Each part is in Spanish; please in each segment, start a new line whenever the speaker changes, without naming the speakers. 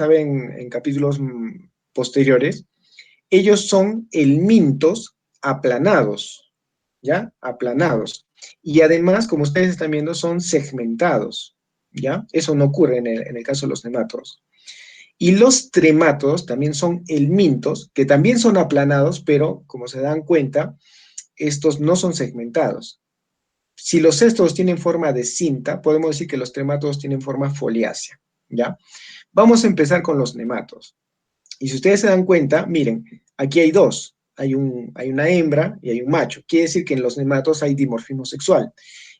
saben en capítulos posteriores, ellos son helmintos aplanados, ¿ya? Aplanados. Y además, como ustedes están viendo, son segmentados, ¿ya? Eso no ocurre en el caso de los nemátodos. Y los tremátodos también son helmintos, que también son aplanados, pero como se dan cuenta, estos no son segmentados. Si los cestos tienen forma de cinta, podemos decir que los tremátodos tienen forma foliácea, ¿ya? Vamos a empezar con los nemátodos. Y si ustedes se dan cuenta, miren, aquí hay dos. Hay una hembra y hay un macho. Quiere decir que en los nemátodos hay dimorfismo sexual.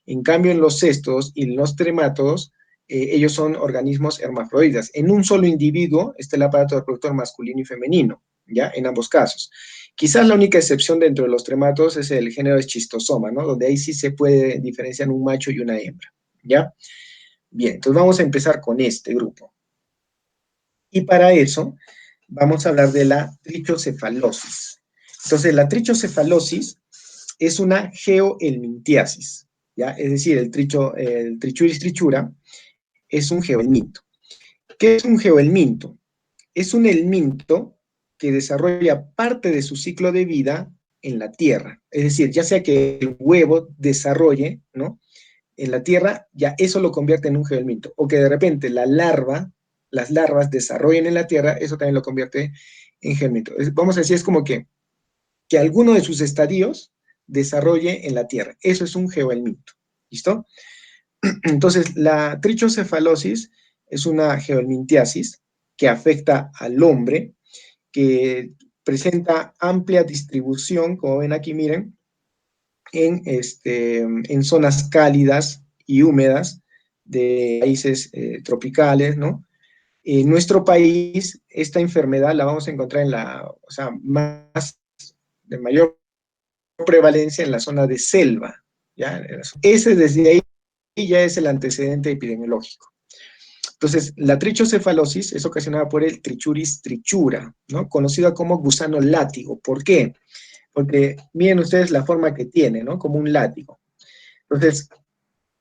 En cambio, en los cestos y en los tremátodos, ellos son organismos hermafroditas. En un solo individuo está el aparato reproductor masculino y femenino, ¿ya? En ambos casos. Quizás la única excepción dentro de los tremátodos es el género esquistosoma, ¿no? Donde ahí sí se puede diferenciar un macho y una hembra, ¿ya? Bien, entonces vamos a empezar con este grupo. Y para eso vamos a hablar de la trichocefalosis. Entonces, la trichocefalosis es una geohelmintiasis, ¿ya? Es decir, el trichuris trichura es un geohelminto. ¿Qué es un geohelminto? Es un helminto que desarrolla parte de su ciclo de vida en la tierra. Es decir, ya sea que el huevo desarrolle, ¿no? En la tierra, ya eso lo convierte en un geohelminto. O que de repente las larvas desarrollen en la tierra, eso también lo convierte en geohelminto. Vamos a decir, es como que alguno de sus estadios desarrolle en la tierra. Eso es un geohelminto. ¿Listo? Entonces, la trichocefalosis es una geohelmintiasis que afecta al hombre, que presenta amplia distribución, como ven aquí, miren, en zonas cálidas y húmedas de países tropicales, ¿no? En nuestro país, esta enfermedad la vamos a encontrar o sea, de mayor prevalencia en la zona de selva, ¿ya? Ese desde ahí ya es el antecedente epidemiológico. Entonces, la trichocefalosis es ocasionada por el Trichuris trichura, ¿no? Conocida como gusano látigo. ¿Por qué? Porque miren ustedes la forma que tiene, ¿no? Como un látigo. Entonces,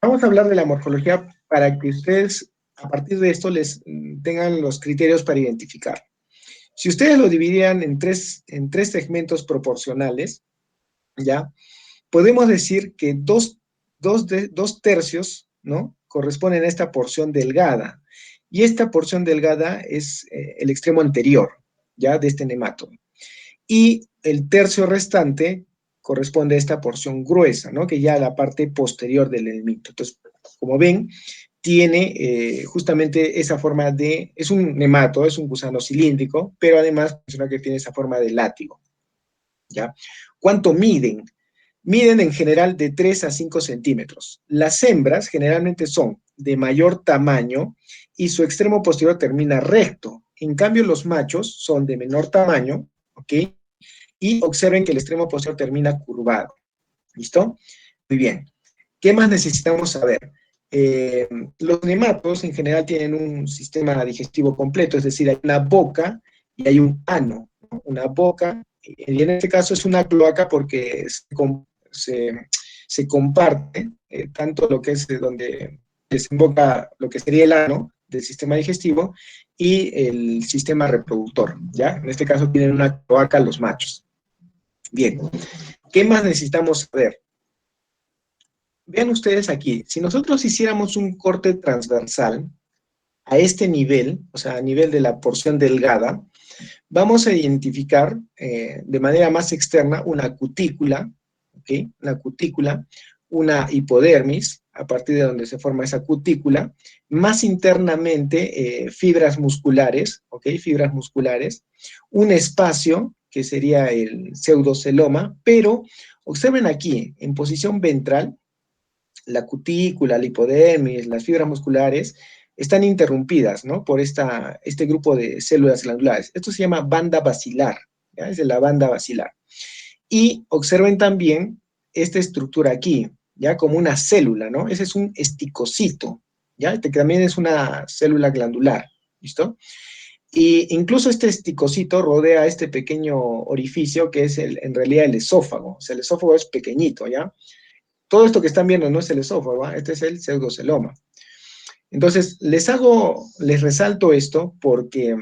vamos a hablar de la morfología para que ustedes, a partir de esto, les tengan los criterios para identificar. Si ustedes lo dividieran en tres segmentos proporcionales, ¿ya? Podemos decir que dos tercios, ¿no? Corresponden a esta porción delgada. Y esta porción delgada es el extremo anterior, ¿ya? De este nemátodo. Y el tercio restante corresponde a esta porción gruesa, ¿no? Que ya la parte posterior del helminto. Entonces, como ven, tiene justamente esa forma es un nemátodo, es un gusano cilíndrico, pero además menciona que tiene esa forma de látigo, ¿ya? ¿Cuánto miden? Miden en general de 3 a 5 centímetros. Las hembras generalmente son de mayor tamaño y su extremo posterior termina recto. En cambio, los machos son de menor tamaño, ¿ok? Y observen que el extremo posterior termina curvado. ¿Listo? Muy bien. ¿Qué más necesitamos saber? Los nematos en general tienen un sistema digestivo completo, es decir, hay una boca y hay un ano, ¿no? Una boca, y en este caso es una cloaca porque se comparte tanto lo que es donde desemboca lo que sería el ano del sistema digestivo y el sistema reproductor, ¿ya? En este caso tienen una cloaca los machos. Bien, ¿qué más necesitamos saber? Vean ustedes aquí, si nosotros hiciéramos un corte transversal a este nivel, o sea, a nivel de la porción delgada, vamos a identificar de manera más externa una cutícula, ¿ok? Una cutícula, una hipodermis, a partir de donde se forma esa cutícula, más internamente fibras musculares, ¿ok? Fibras musculares, un espacio que sería el pseudoceloma, pero observen aquí, en posición ventral, la cutícula, la hipodermis, las fibras musculares, están interrumpidas, ¿no? Por este grupo de células glandulares. Esto se llama banda basilar, ¿ya? Es de la banda basilar. Y observen también esta estructura aquí, ¿ya? Como una célula, ¿no? Ese es un esticocito, ¿ya? Este también es una célula glandular, ¿listo? Y incluso este esticocito rodea este pequeño orificio que es en realidad el esófago. O sea, el esófago es pequeñito, ¿ya? Todo esto que están viendo no es el esófago, ¿eh? Este es el pseudoceloma. Entonces, les resalto esto porque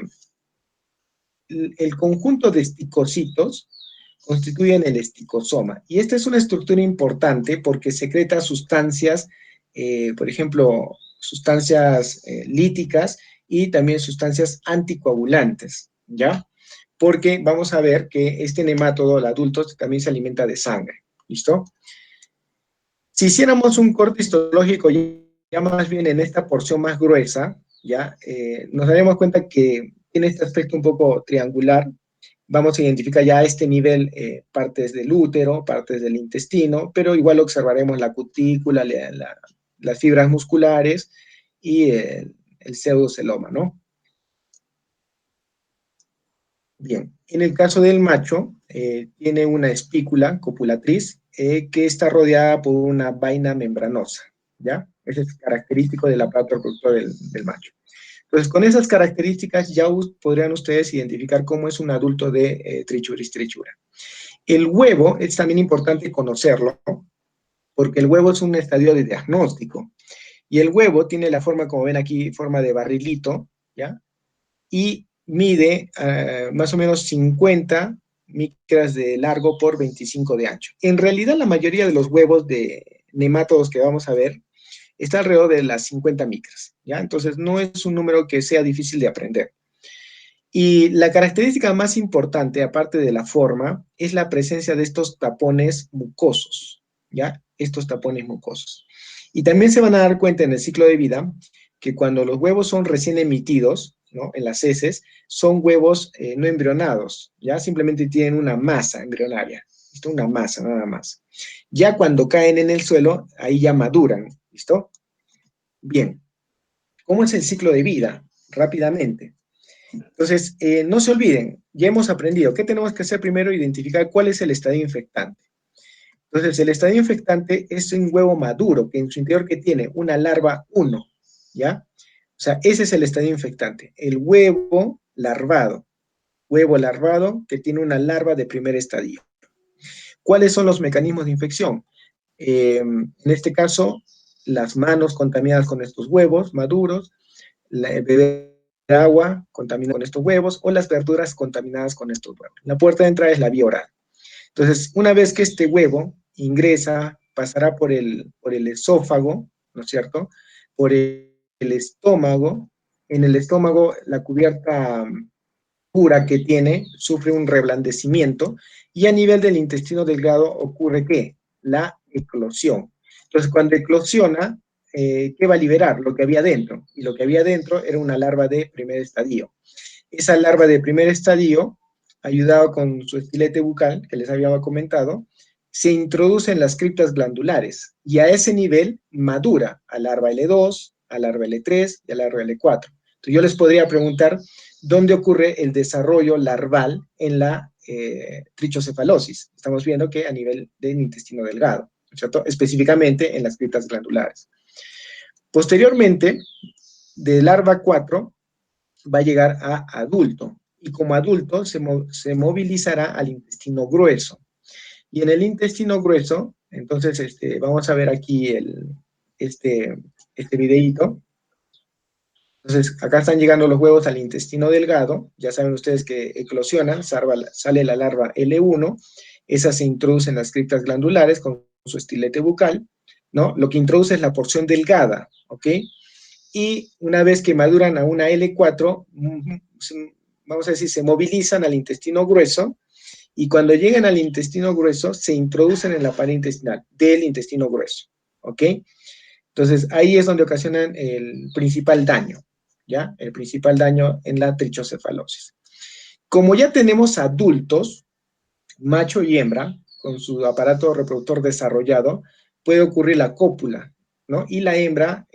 el conjunto de esticocitos constituyen el esticosoma. Y esta es una estructura importante porque secreta sustancias, por ejemplo, sustancias líticas y también sustancias anticoagulantes, ¿ya? Porque vamos a ver que este nemátodo, el adulto, también se alimenta de sangre, ¿listo? Si hiciéramos un corte histológico ya más bien en esta porción más gruesa, ya nos daremos cuenta que tiene este aspecto un poco triangular. Vamos a identificar ya a este nivel partes del útero, partes del intestino, pero igual observaremos la cutícula, las fibras musculares y el pseudoceloma, ¿no? Bien, en el caso del macho, tiene una espícula copulatriz que está rodeada por una vaina membranosa, ¿ya? Ese es característico del aparato reproductor del macho. Entonces, con esas características ya podrían ustedes identificar cómo es un adulto de Trichuris trichura. El huevo es también importante conocerlo, ¿no? Porque el huevo es un estadio de diagnóstico. Y el huevo tiene la forma, como ven aquí, forma de barrilito, ¿ya? Y mide más o menos 50 micras de largo por 25 de ancho. En realidad, la mayoría de los huevos de nemátodos que vamos a ver está alrededor de las 50 micras, ¿ya? Entonces, no es un número que sea difícil de aprender. Y la característica más importante, aparte de la forma, es la presencia de estos tapones mucosos, ¿ya? Estos tapones mucosos. Y también se van a dar cuenta en el ciclo de vida que cuando los huevos son recién emitidos, ¿no? En las heces, son huevos no embrionados, ¿ya? Simplemente tienen una masa embrionaria, ¿listo? Una masa, nada más. Ya cuando caen en el suelo, ahí ya maduran, ¿listo? Bien, ¿cómo es el ciclo de vida? Rápidamente. Entonces, no se olviden, ya hemos aprendido, ¿qué tenemos que hacer primero? Identificar cuál es el estadio infectante. Entonces, el estadio infectante es un huevo maduro, que en su interior que tiene una larva 1, ¿ya? O sea, ese es el estadio infectante, el huevo larvado que tiene una larva de primer estadio. ¿Cuáles son los mecanismos de infección? En este caso, las manos contaminadas con estos huevos maduros, beber agua contaminada con estos huevos o las verduras contaminadas con estos huevos. La puerta de entrada es la vía oral. Entonces, una vez que este huevo ingresa, pasará por el esófago, ¿no es cierto? Por el estómago. En el estómago, la cubierta pura que tiene sufre un reblandecimiento y a nivel del intestino delgado ocurre ¿qué? La eclosión. Entonces, cuando eclosiona, ¿qué va a liberar? Lo que había dentro. Y lo que había dentro era una larva de primer estadio. Esa larva de primer estadio, ayudado con su estilete bucal, que les había comentado, se introduce en las criptas glandulares y a ese nivel madura a larva L2, a larva L3 y a larva L4. Entonces yo les podría preguntar dónde ocurre el desarrollo larval en la trichocefalosis. Estamos viendo que a nivel del intestino delgado, ¿cierto? Específicamente en las criptas glandulares. Posteriormente, de larva 4 va a llegar a adulto y como adulto se movilizará al intestino grueso. Y en el intestino grueso, entonces vamos a ver aquí este videíto. Entonces, acá están llegando los huevos al intestino delgado. Ya saben ustedes que eclosionan, sale la larva L1. Esa se introduce en las criptas glandulares con su estilete bucal, ¿no? Lo que introduce es la porción delgada, ¿ok? Y una vez que maduran a una L4, vamos a decir, se movilizan al intestino grueso y cuando llegan al intestino grueso se introducen en la pared intestinal del intestino grueso, ¿ok? Entonces ahí es donde ocasionan el principal daño, ¿ya? El principal daño en la trichocefalosis. Como ya tenemos adultos, macho y hembra, con su aparato reproductor desarrollado, puede ocurrir la cópula, ¿no? Y la hembra,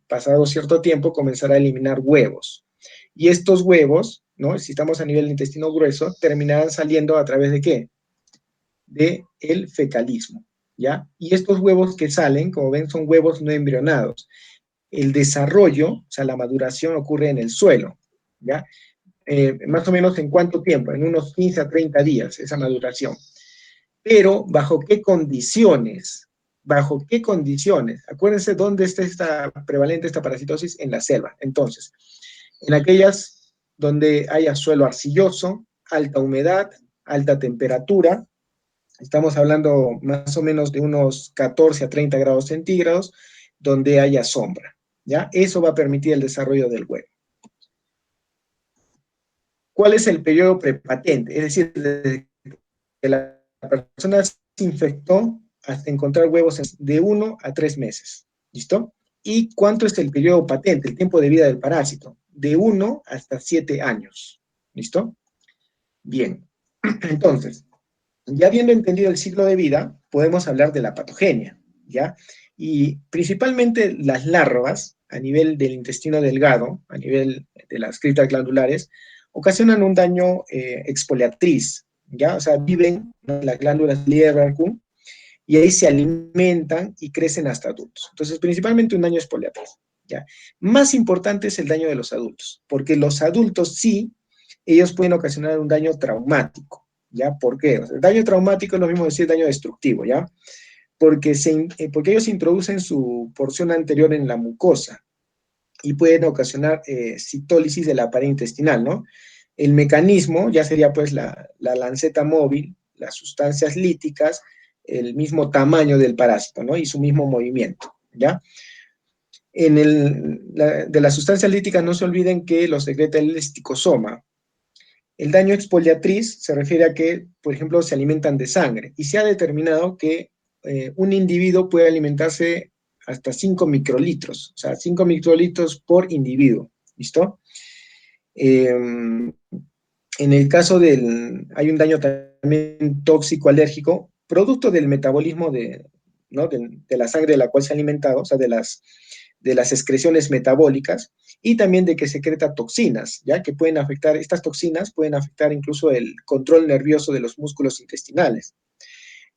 pasado cierto tiempo, comenzará a eliminar huevos. Y estos huevos, ¿no? Si estamos a nivel del intestino grueso, terminarán saliendo a través de ¿qué? De el fecalismo, ¿ya? Y estos huevos que salen, como ven, son huevos no embrionados. El desarrollo, o sea, la maduración ocurre en el suelo, ¿ya? Más o menos en cuánto tiempo, en unos 15 a 30 días, esa maduración. Pero, ¿bajo qué condiciones? ¿Bajo qué condiciones? Acuérdense dónde está prevalente esta parasitosis, en la selva. Entonces, en aquellas donde haya suelo arcilloso, alta humedad, alta temperatura, estamos hablando más o menos de unos 14 a 30 grados centígrados, donde haya sombra, ¿ya? Eso va a permitir el desarrollo del huevo. ¿Cuál es el periodo prepatente? Es decir, desde que la persona se infectó hasta encontrar huevos de 1 a 3 meses. ¿Listo? ¿Y cuánto es el periodo patente, el tiempo de vida del parásito? De 1 hasta 7 años. ¿Listo? Bien. Entonces, ya habiendo entendido el ciclo de vida, podemos hablar de la patogenia, ¿ya? Y principalmente las larvas, a nivel del intestino delgado, a nivel de las criptas glandulares, ocasionan un daño exfoliatriz, ¿ya? O sea, viven en las glándulas Lieberkühn y ahí se alimentan y crecen hasta adultos. Entonces, principalmente un daño exfoliatriz, ¿ya? Más importante es el daño de los adultos, porque los adultos sí, ellos pueden ocasionar un daño traumático, ¿ya? ¿Por qué? O sea, el daño traumático es lo mismo decir daño destructivo, ¿ya? Porque ellos introducen su porción anterior en la mucosa y pueden ocasionar citólisis de la pared intestinal, ¿no? El mecanismo ya sería pues la lanceta móvil, las sustancias líticas, el mismo tamaño del parásito, ¿no? Y su mismo movimiento, ¿ya? De las sustancias líticas no se olviden que lo secreta el esticosoma. El daño exfoliatriz se refiere a que, por ejemplo, se alimentan de sangre y se ha determinado que un individuo puede alimentarse hasta 5 microlitros, o sea, 5 microlitros por individuo, ¿listo? En el caso hay un daño también tóxico alérgico, producto del metabolismo ¿no? de la sangre de la cual se ha alimentado, o sea, de las excreciones metabólicas, y también de que secreta toxinas, ya que pueden afectar, estas toxinas pueden afectar incluso el control nervioso de los músculos intestinales.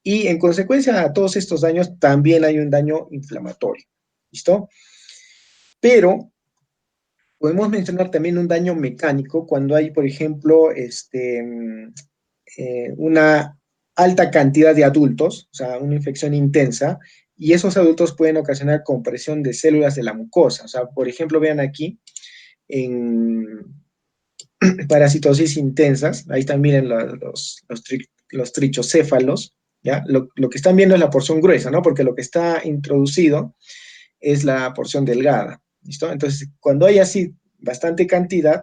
Y en consecuencia a todos estos daños también hay un daño inflamatorio, ¿listo? Pero podemos mencionar también un daño mecánico cuando hay, por ejemplo, una alta cantidad de adultos, o sea, una infección intensa, y esos adultos pueden ocasionar compresión de células de la mucosa. O sea, por ejemplo, vean aquí, en parasitosis intensas, ahí están, miren los trichocéfalos, ¿ya? Lo que están viendo es la porción gruesa, ¿no? Porque lo que está introducido es la porción delgada, ¿listo? Entonces, cuando hay así bastante cantidad,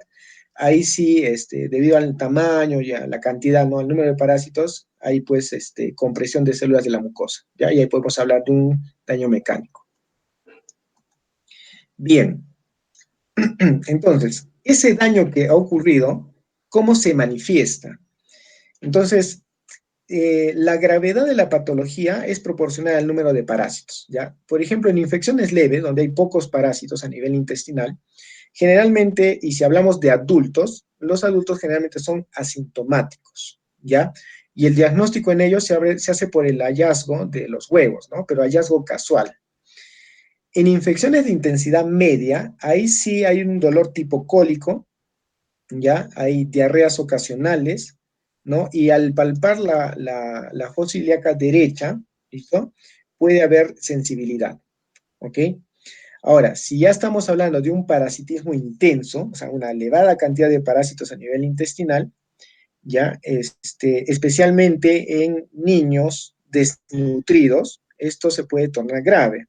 ahí sí, debido al tamaño y a la cantidad, ¿no? Al número de parásitos, hay pues compresión de células de la mucosa, ¿ya? Y ahí podemos hablar de un daño mecánico. Bien, entonces, ese daño que ha ocurrido, ¿cómo se manifiesta? Entonces, la gravedad de la patología es proporcional al número de parásitos, ¿ya? Por ejemplo, en infecciones leves, donde hay pocos parásitos a nivel intestinal, generalmente, y si hablamos de adultos, los adultos generalmente son asintomáticos, ¿ya? Y el diagnóstico en ellos se hace por el hallazgo de los huevos, ¿no? Pero hallazgo casual. En infecciones de intensidad media, ahí sí hay un dolor tipo cólico, ¿ya? Hay diarreas ocasionales, ¿no? Y al palpar la fosa ilíaca derecha, ¿listo? Puede haber sensibilidad, ¿ok? Ahora, si ya estamos hablando de un parasitismo intenso, o sea, una elevada cantidad de parásitos a nivel intestinal, ya, especialmente en niños desnutridos, esto se puede tornar grave.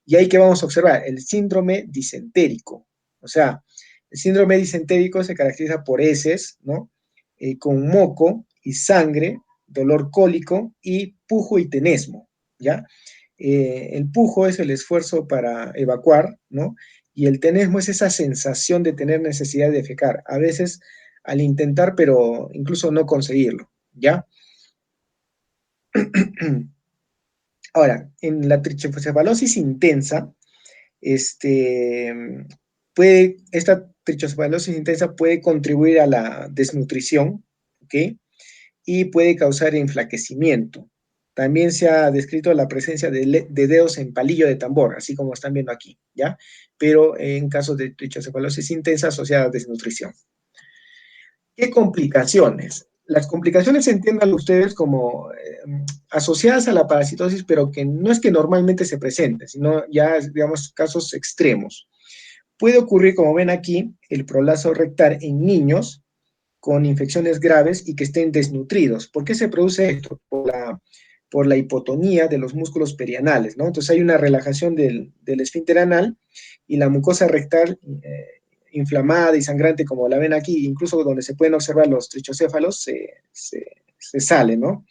Y ahí que vamos a observar el síndrome disentérico. O sea, el síndrome disentérico se caracteriza por heces, ¿no? Con moco y sangre, dolor cólico y pujo y tenesmo, ¿ya? El pujo es el esfuerzo para evacuar, ¿no? Y el tenesmo es esa sensación de tener necesidad de defecar, a veces al intentar, pero incluso no conseguirlo, ¿ya? Ahora, en la trichocefalosis intensa, este, esta trichocefalosis intensa puede contribuir a la desnutrición, ¿ok? Y puede causar enflaquecimiento. También se ha descrito la presencia de dedos en palillo de tambor, así como están viendo aquí, ¿ya? Pero en casos de trichocefalosis intensa asociada a desnutrición. ¿Qué complicaciones? Las complicaciones entiendan ustedes como asociadas a la parasitosis, pero que no es que normalmente se presenten, sino ya, digamos, casos extremos. Puede ocurrir, como ven aquí, el prolapso rectal en niños con infecciones graves y que estén desnutridos. ¿Por qué se produce esto? Por la hipotonía de los músculos perianales, ¿no? Entonces hay una relajación del esfínter anal y la mucosa rectal inflamada y sangrante, como la ven aquí, incluso donde se pueden observar los trichocéfalos, se sale, ¿no?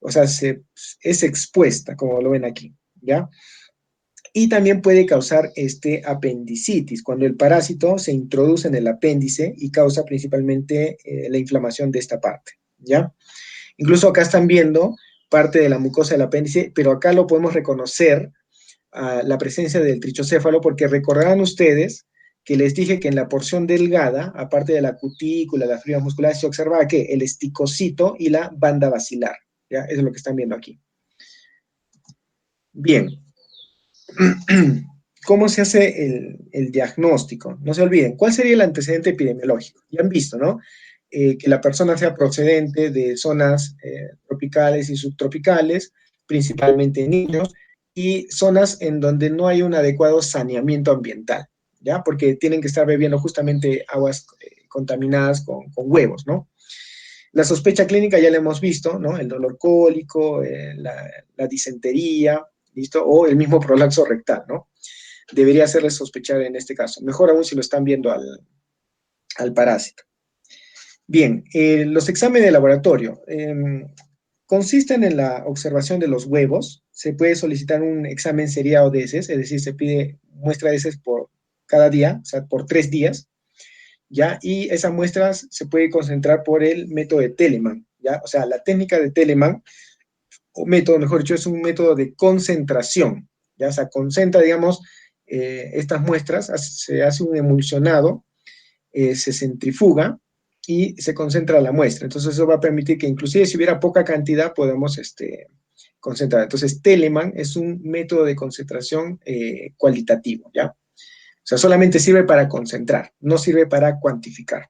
O sea, es expuesta, como lo ven aquí, ¿ya? Y también puede causar apendicitis, cuando el parásito se introduce en el apéndice y causa principalmente la inflamación de esta parte, ¿ya? Incluso acá están viendo parte de la mucosa del apéndice, pero acá lo podemos reconocer la presencia del trichocéfalo, porque recordarán ustedes que les dije que en la porción delgada, aparte de la cutícula, las fibras musculares, se observaba que el esticocito y la banda basilar, ¿ya? Eso es lo que están viendo aquí. Bien. ¿Cómo se hace el diagnóstico? No se olviden, ¿cuál sería el antecedente epidemiológico? Ya han visto, ¿no? Que la persona sea procedente de zonas tropicales y subtropicales, principalmente niños, y zonas en donde no hay un adecuado saneamiento ambiental, ¿ya? Porque tienen que estar bebiendo justamente aguas contaminadas con huevos, ¿no? La sospecha clínica ya la hemos visto, ¿no? El dolor cólico, la disentería, ¿listo? O el mismo prolapso rectal, ¿no? Debería hacerles sospechar en este caso. Mejor aún si lo están viendo al parásito. Bien, los exámenes de laboratorio consisten en la observación de los huevos. Se puede solicitar un examen seriado de heces, es decir, se pide muestra de heces por cada día, o sea, por 3 días, ¿ya? Y esa muestra se puede concentrar por el método de Telemann, ¿ya? O sea, la técnica de Telemann, o método, mejor dicho, es un método de concentración, ¿ya? O sea, concentra, digamos, estas muestras, se hace un emulsionado, se centrifuga y se concentra la muestra. Entonces eso va a permitir que inclusive si hubiera poca cantidad podemos concentrar. Entonces Telemann es un método de concentración cualitativo, ¿ya? O sea, solamente sirve para concentrar, no sirve para cuantificar.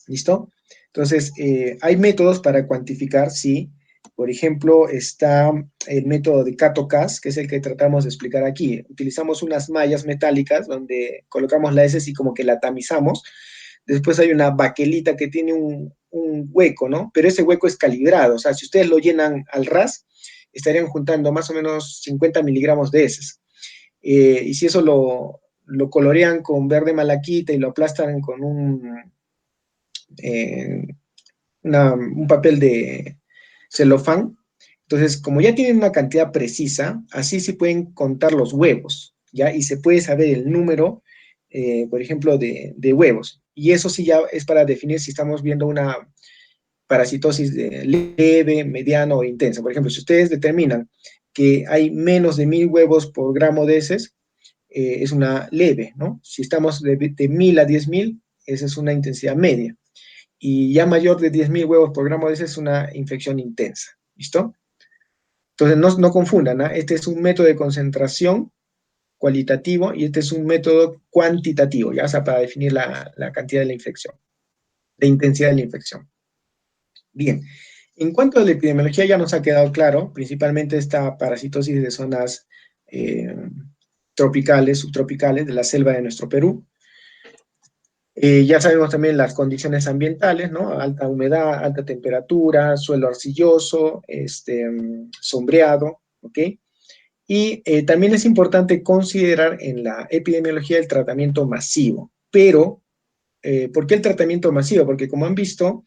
¿Listo? Entonces, hay métodos para cuantificar, sí. Por ejemplo, está el método de Kato-Cas, que es el que tratamos de explicar aquí. Utilizamos unas mallas metálicas donde colocamos la heces y como que la tamizamos. Después hay una baquelita que tiene un hueco, ¿no? Pero ese hueco es calibrado. O sea, si ustedes lo llenan al ras, estarían juntando más o menos 50 miligramos de heces. Y si eso lo colorean con verde malaquita y lo aplastan con eh, un papel de celofán. Entonces, como ya tienen una cantidad precisa, así sí pueden contar los huevos, ¿ya? Y se puede saber el número, por ejemplo, de huevos. Y eso sí ya es para definir si estamos viendo una parasitosis leve, mediana o intensa. Por ejemplo, si ustedes determinan que hay menos de 1000 huevos por gramo de heces, es una leve, ¿no? Si estamos de 1000 a 10.000, esa es una intensidad media. Y ya mayor de 10.000 huevos por gramo de heces es una infección intensa. ¿Listo? Entonces, no confundan, ¿eh? Este es un método de concentración cualitativo y este es un método cuantitativo, ya, o sea, para definir la cantidad de la infección, la intensidad de la infección. Bien, en cuanto a la epidemiología ya nos ha quedado claro, principalmente esta parasitosis de zonas tropicales, subtropicales, de la selva de nuestro Perú. Ya sabemos también las condiciones ambientales, ¿no? Alta humedad, alta temperatura, suelo arcilloso, sombreado, ¿ok? Y también es importante considerar en la epidemiología el tratamiento masivo. Pero, ¿por qué el tratamiento masivo? Porque como han visto,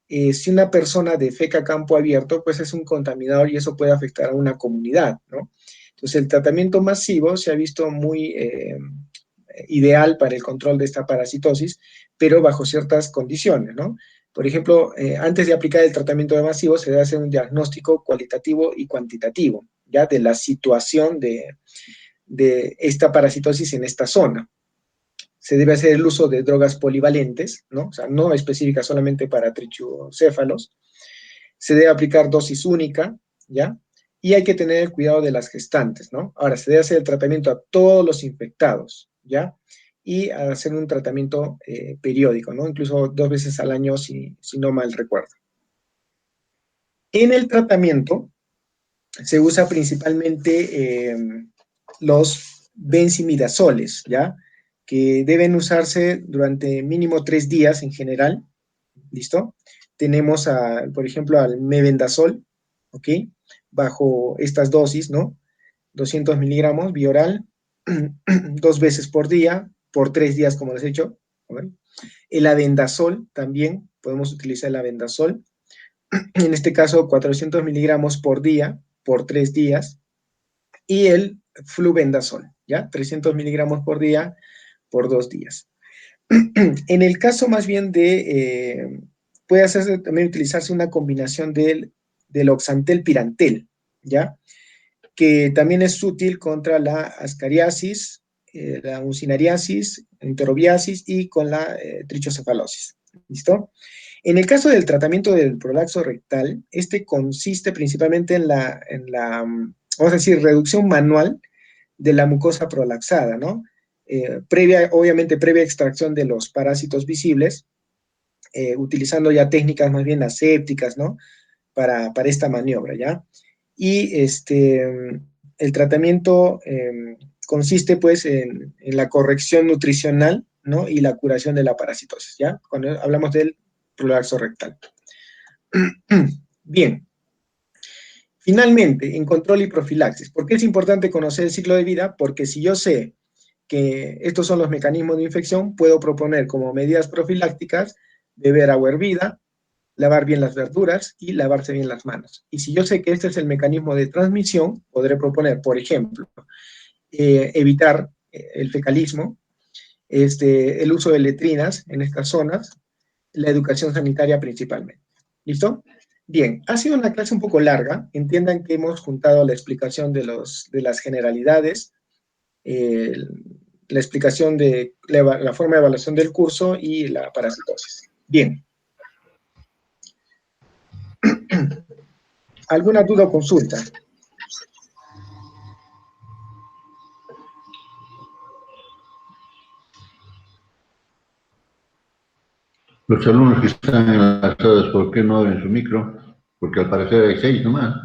si una persona defeca a campo abierto, pues es un contaminador y eso puede afectar a una comunidad, ¿no? Entonces, el tratamiento masivo se ha visto muy ideal para el control de esta parasitosis, pero bajo ciertas condiciones, ¿no? Por ejemplo, antes de aplicar el tratamiento masivo, se debe hacer un diagnóstico cualitativo y cuantitativo, ¿ya? De la situación de esta parasitosis en esta zona. Se debe hacer el uso de drogas polivalentes, ¿no? O sea, no específicas solamente para trichocéfalos. Se debe aplicar dosis única, ¿ya? Y hay que tener el cuidado de las gestantes, ¿no? Ahora, se debe hacer el tratamiento a todos los infectados, ¿ya? Y hacer un tratamiento periódico, ¿no? Incluso 2 veces al año, si no mal recuerdo. En el tratamiento se usa principalmente los benzimidazoles, ¿ya? Que deben usarse durante mínimo 3 días en general, ¿listo? Tenemos, por ejemplo, al mebendazol, ¿ok? Bajo estas dosis, ¿no? 200 miligramos bioral, 2 veces por día, por 3 días, como les he dicho. ¿Okay? El avendazol también, podemos utilizar el avendazol. En este caso, 400 miligramos por día, por 3 días. Y el flubendazol, ¿ya? 300 miligramos por día, por 2 días. En el caso más bien puede hacerse, también utilizarse una combinación del oxantel-pirantel, ¿ya? Que también es útil contra la ascariasis, la uncinariasis, enterobiasis y con la trichocefalosis. ¿Listo? En el caso del tratamiento del prolaxo rectal, este consiste principalmente vamos a decir, reducción manual de la mucosa prolaxada, ¿no? Obviamente previa extracción de los parásitos visibles, utilizando ya técnicas más bien asépticas, ¿no? Para esta maniobra, ¿ya? Y el tratamiento consiste pues en la corrección nutricional, ¿no? Y la curación de la parasitosis, ¿ya? Cuando hablamos del prolaxo rectal. Bien. Finalmente, en control y profilaxis. ¿Por qué es importante conocer el ciclo de vida? Porque si yo sé que estos son los mecanismos de infección, puedo proponer como medidas profilácticas beber agua hervida, lavar bien las verduras y lavarse bien las manos. Y si yo sé que este es el mecanismo de transmisión, podré proponer, por ejemplo, evitar el fecalismo, el uso de letrinas en estas zonas, la educación sanitaria principalmente. ¿Listo? Bien, ha sido una clase un poco larga. Entiendan que hemos juntado la explicación de las generalidades, eh, la explicación de la forma de evaluación del curso y la parasitosis. Bien. ¿Alguna duda o consulta?
Los alumnos que están enlazados, ¿por qué no abren su micro? Porque al parecer hay 6 nomás.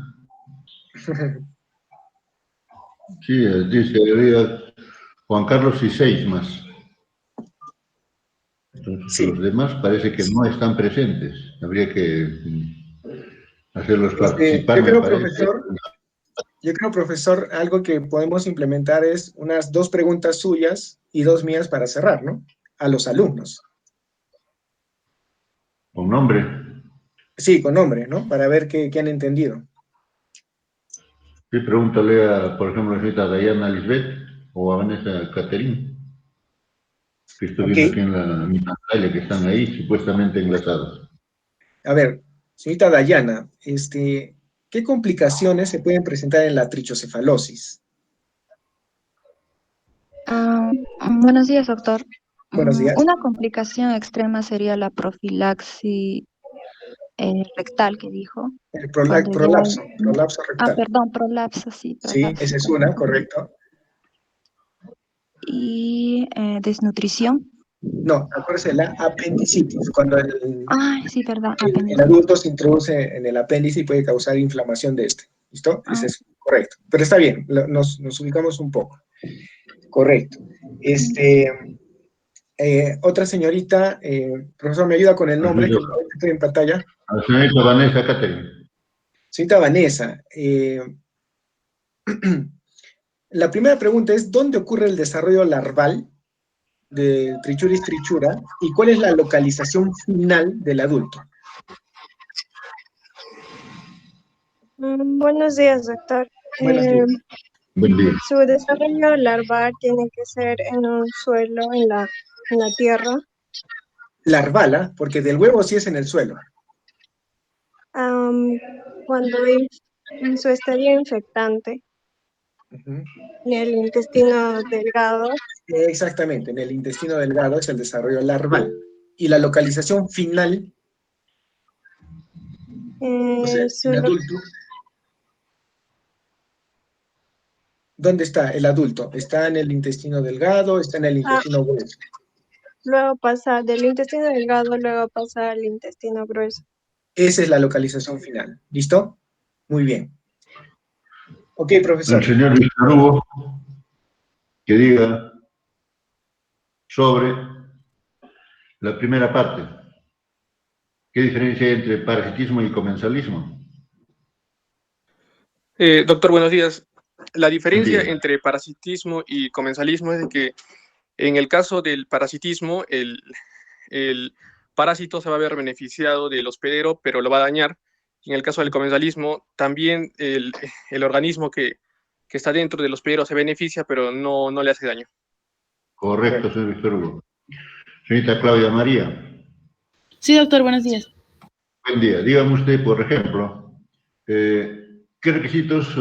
Sí, dice, había Juan Carlos y 6 más. Entonces,
Sí.
los demás parece que no están presentes. Habría que hacerlos participar,
Yo
me
creo,
parece.
profesor, algo que podemos implementar es unas 2 preguntas suyas y 2 mías para cerrar, ¿no? A los alumnos.
Con nombre.
Sí, con nombre, ¿no? Para ver qué han entendido.
Sí, pregúntale a, por ejemplo, a la señorita Dayana Lisbeth o a Vanessa Caterín, que estoy
Ok.
viendo aquí en mi pantalla, que están ahí supuestamente enlazados.
A ver, señorita Dayana, ¿qué complicaciones se pueden presentar en la trichocefalosis?
Ah, Buenos días, doctor.
Buenos días.
Una complicación extrema sería la profilaxis rectal que dijo,
El
cuando ya hay...
prolapso rectal.
perdón, prolapso, sí,
Sí,
prolapso.
esa es una, correcto.
Y desnutrición.
No, acuérdese, la apendicitis, cuando
Ay, sí, perdón,
el
apendicitis.
adulto se introduce en el apéndice y puede causar inflamación de este. ¿Listo? Ese
Ah,
es correcto. Pero está bien, nos ubicamos un poco. Correcto. Otra señorita, profesor, ¿me ayuda con el nombre? Que estoy en pantalla.
A la señorita Vanessa Caterín.
Señorita Vanessa, la primera pregunta es, ¿dónde ocurre el desarrollo larval de Trichuris trichura y cuál es la localización final del adulto?
Buenos días, doctor.
Buenos días.
Buen día.
Su desarrollo larval tiene que ser en un suelo, en la tierra.
Larvala, porque del huevo sí es en el suelo.
Cuando en su estadio infectante,
Uh-huh.
en el intestino delgado,
Exactamente, en el intestino delgado es el desarrollo larval. Y la localización final, o sea, el adulto, ¿dónde está el adulto? ¿Está en el intestino delgado? ¿Está en el intestino grueso?
luego pasa del intestino delgado, luego pasa al intestino grueso.
Esa es la localización final. ¿Listo? Muy bien. Ok, profesor.
El señor Víctor Hugo, que diga sobre la primera parte. ¿Qué diferencia hay entre parasitismo y comensalismo?
Doctor, buenos días. La
Buen
diferencia
día.
entre parasitismo y comensalismo es de que en el caso del parasitismo, el parásito se va a ver beneficiado del hospedero, pero lo va a dañar. Y en el caso del comensalismo, también el organismo que está dentro del hospedero se beneficia, pero no le hace daño.
Correcto, señor Víctor Hugo. Señorita Claudia María,
Sí, doctor, buenos días.
buen día. Dígame usted, por ejemplo, ¿qué requisitos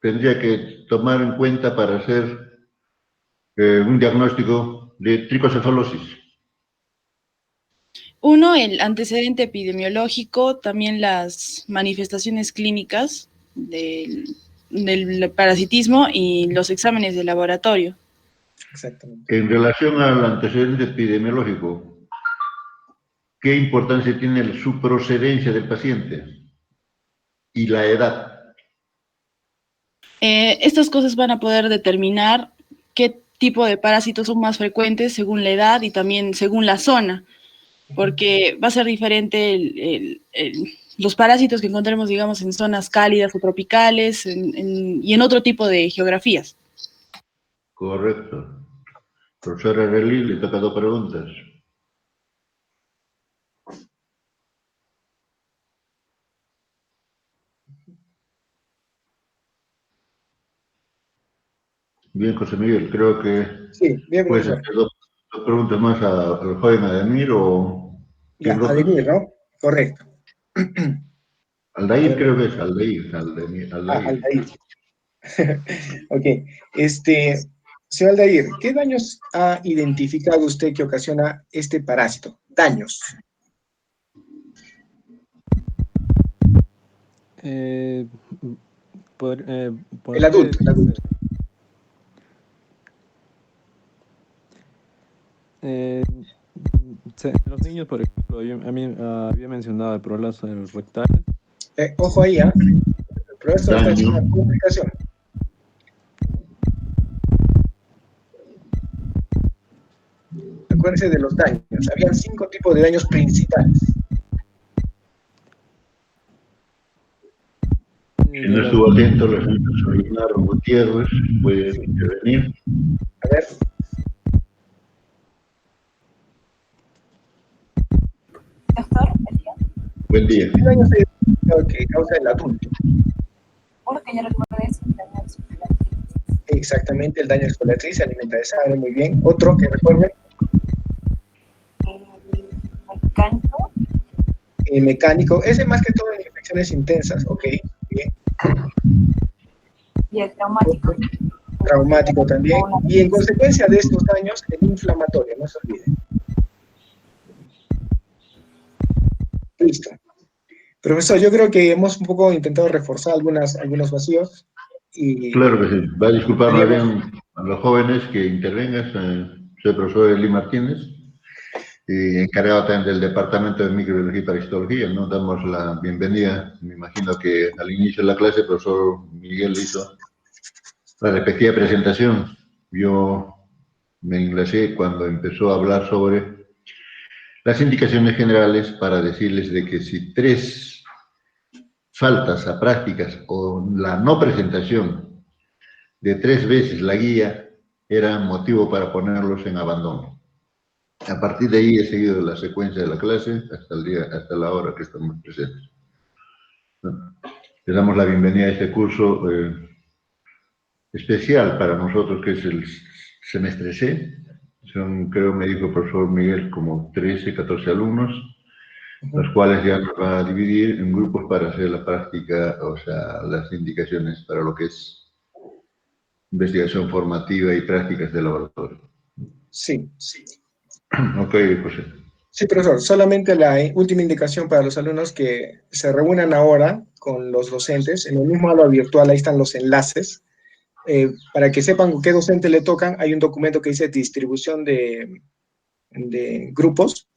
tendría que tomar en cuenta para hacer un diagnóstico de tricocefalosis?
Uno, el antecedente epidemiológico, también las manifestaciones clínicas del parasitismo y los exámenes de laboratorio.
Exactamente.
En relación al antecedente epidemiológico, ¿qué importancia tiene su procedencia del paciente y la edad?
Estas cosas van a poder determinar qué tipo de parásitos son más frecuentes según la edad y también según la zona, porque va a ser diferente los parásitos que encontremos, digamos, en zonas cálidas o tropicales y en otro tipo de geografías.
Correcto. Profesora Relí, le toca 2 preguntas. Bien, José Miguel, creo que
Sí, bien,
puedes
profesor.
hacer 2 preguntas más al joven Ademir o
Ya,
¿quién Rojas?
Ademir, ¿no? Correcto. A
Aldair
ver,
creo que es, Aldair, Aldair.
Aldair. Ok. Señor Aldair, ¿qué daños ha identificado usted que ocasiona este parásito? Daños.
Eh,
El
podría
adulto, el
decirse,
adulto.
eh, los niños, por ejemplo, a mí había mencionado el prolazo rectal.
Ojo ahí, ¿ah? Pero esto está haciendo
Daño.
una complicación. Acuérdense de los daños. Habían 5 tipos de daños principales.
Si no estuvo atento, la señora Solinar Gutiérrez puede intervenir.
A ver.
Doctor,
Buen día.
¿Qué daños ha identificado que causa el adulto?
uno que yo recuerdo es el daño de su
Exactamente, el daño escolatriz, se alimenta de sangre, muy bien. Otro que recuerden.
mecánico
Mecánico. Ese más que todo en infecciones intensas, ok. Bien.
y el traumático.
Traumático también. Y en consecuencia de estos daños, el inflamatorio, no se olviden. Listo. Profesor, yo creo que hemos un poco intentado reforzar algunos vacíos. Y
Claro que sí. Va a disculpar más bien a los jóvenes que intervengan. Soy el profesor Eli Martínez, y encargado también del Departamento de Microbiología y Parasitología. Nos damos la bienvenida. Me imagino que al inicio de la clase el profesor Miguel hizo la respectiva presentación. Yo me enlacé cuando empezó a hablar sobre las indicaciones generales para decirles de que si 3 faltas a prácticas o la no presentación de 3 veces la guía era motivo para ponerlos en abandono. A partir de ahí he seguido la secuencia de la clase hasta la hora que estamos presentes. Le damos la bienvenida a este curso especial para nosotros, que es el semestre C. Son, creo, me dijo el profesor Miguel, como 13, 14 alumnos, los cuales ya nos va a dividir en grupos para hacer la práctica, o sea, las indicaciones para lo que es investigación formativa y prácticas de laboratorio.
sí, sí.
Ok, José.
Sí, profesor, solamente la última indicación para los alumnos que se reúnan ahora con los docentes en el mismo aula virtual, ahí están los enlaces, para que sepan con qué docente le tocan. Hay un documento que dice distribución de grupos,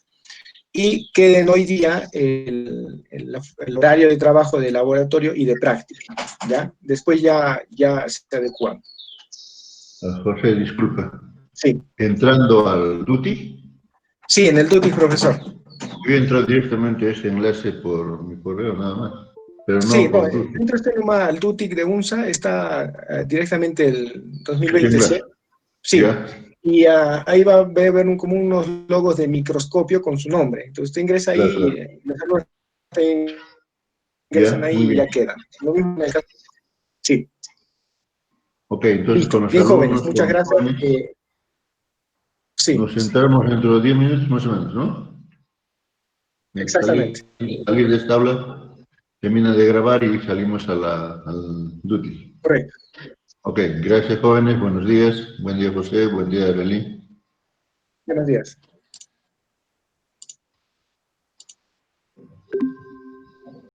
y queden hoy día el horario de trabajo de laboratorio y de práctica, ¿ya? Después ya se adecuan.
José, disculpa.
Sí.
Entrando al DUTI.
Sí, en el DUTI, profesor.
Yo entro directamente a este enlace por mi correo nada más, pero no
Sí,
por DUTI.
entra usted nomás al DUTIC de UNSA, está directamente el 2020. Sí.
¿Ya?
Y ahí va a ver como unos logos de microscopio con su nombre. Entonces usted ingresa ahí,
Claro.
ingresan
Ya,
ahí
muy
y
bien.
ya quedan. Lo mismo en el caso. Sí.
Ok, entonces
Listo.
con los
Bien,
alumnos,
jóvenes, muchas gracias.
Sí. Nos sentaremos dentro de 10 minutos más o menos, ¿no?
Exactamente.
Salir de esta aula, termina de grabar y salimos al DUTI.
Correcto.
Ok, gracias jóvenes, buenos días. Buen día José, buen día Evelyn.
Buenos días.